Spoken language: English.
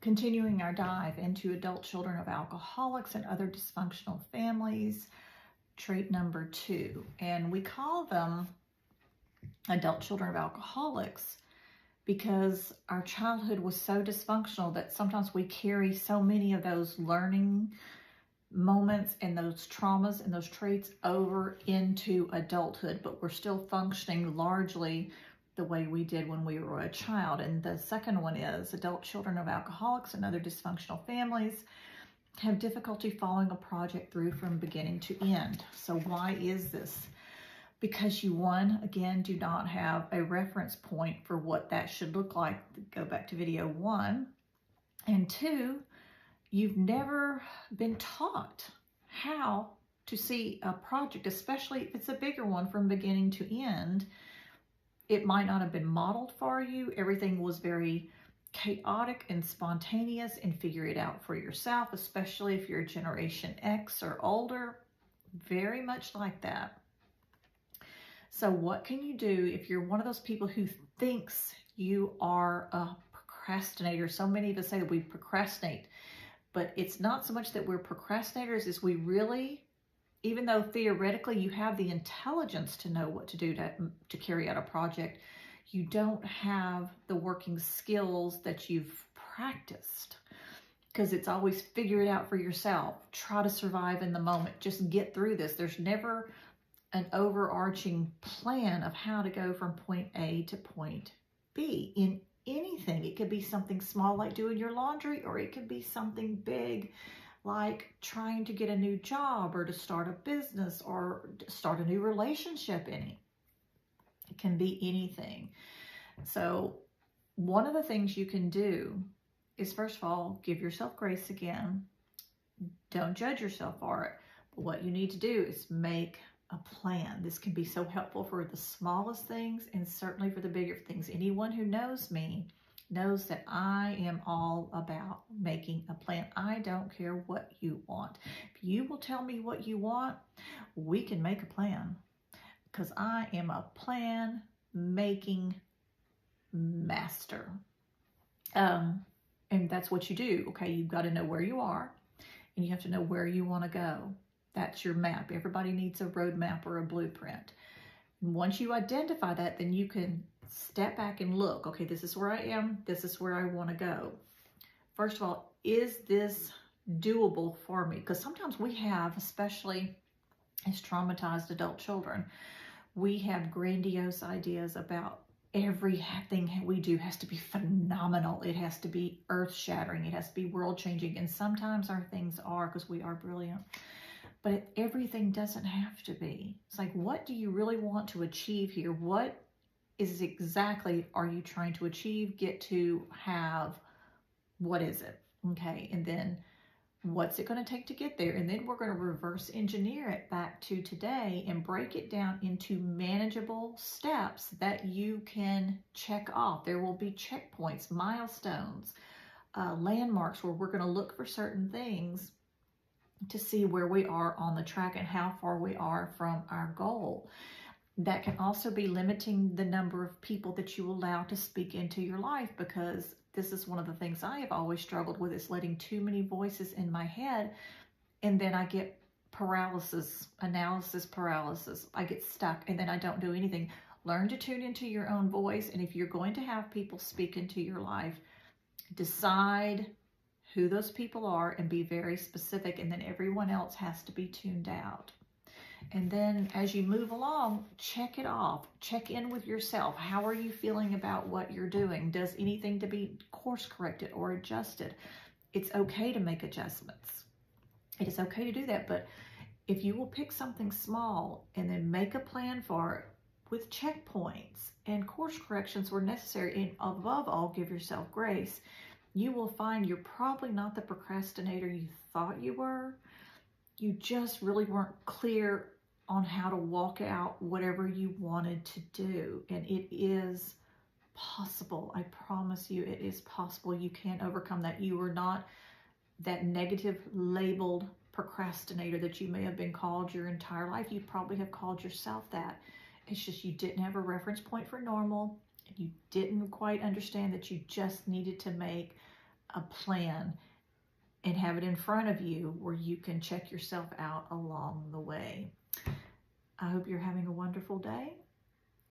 continuing our dive into adult children of alcoholics and other dysfunctional families, trait number 2. And we call them adult children of alcoholics because our childhood was so dysfunctional that sometimes we carry so many of those learning moments and those traumas and those traits over into adulthood, but we're still functioning largely the way we did when we were a child. And the second one is adult children of alcoholics and other dysfunctional families have difficulty following a project through from beginning to end. So why is this? Because you, one, again, do not have a reference point for what that should look like. Go back to video 1. And 2, you've never been taught how to see a project, especially if it's a bigger one, from beginning to end. It might not have been modeled for you. Everything was very chaotic and spontaneous, and figure it out for yourself, especially if you're Generation X or older. Very much like that. So what can you do if you're one of those people who thinks you are a procrastinator? So many of us say that we procrastinate, but it's not so much that we're procrastinators as we really, even though theoretically you have the intelligence to know what to do to carry out a project, you don't have the working skills that you've practiced, because it's always figure it out for yourself. Try to survive in the moment. Just get through this. There's never an overarching plan of how to go from point A to point B in anything. It could be something small like doing your laundry, or it could be something big like trying to get a new job, or to start a business, or start a new relationship. It can be anything. So one of the things you can do is, first of all, give yourself grace again. Don't judge yourself for it. But what you need to do is make a plan. This can be so helpful for the smallest things and certainly for the bigger things. Anyone who knows me knows that I am all about making a plan. I don't care what you want. If you will tell me what you want, we can make a plan, because I am a plan making master. And that's what you do. Okay, you've got to know where you are, and you have to know where you want to go. That's your map. Everybody needs a roadmap or a blueprint. And once you identify that, then you can step back and look. Okay, this is where I am. This is where I want to go. First of all, is this doable for me? Because sometimes we have, especially as traumatized adult children, we have grandiose ideas about everything we do has to be phenomenal. It has to be earth-shattering. It has to be world-changing. And sometimes our things are, because we are brilliant. But everything doesn't have to be. It's like, what do you really want to achieve here? What is exactly are you trying to achieve, get to, have? What is it? Okay, and then what's it going to take to get there? And then we're going to reverse engineer it back to today and break it down into manageable steps that you can check off. There will be checkpoints, milestones, landmarks where we're going to look for certain things to see where we are on the track and how far we are from our goal. That can also be limiting the number of people that you allow to speak into your life, because this is one of the things I have always struggled with, is letting too many voices in my head, and then I get paralysis, analysis paralysis. I get stuck, and then I don't do anything. Learn to tune into your own voice, and if you're going to have people speak into your life, decide who those people are and be very specific, and then everyone else has to be tuned out. And then as you move along, check it off. Check in with yourself. How are you feeling about what you're doing? Does anything to be course corrected or adjusted? It's okay to make adjustments. It is okay to do that. But if you will pick something small and then make a plan for it with checkpoints and course corrections where necessary, and above all, give yourself grace, you will find you're probably not the procrastinator you thought you were. You just really weren't clear on how to walk out whatever you wanted to do. And it is possible. I promise you, it is possible. You can overcome that. You are not that negative labeled procrastinator that you may have been called your entire life. You probably have called yourself that. It's just you didn't have a reference point for normal. And you didn't quite understand that you just needed to make a plan and have it in front of you where you can check yourself out along the way. I hope you're having a wonderful day,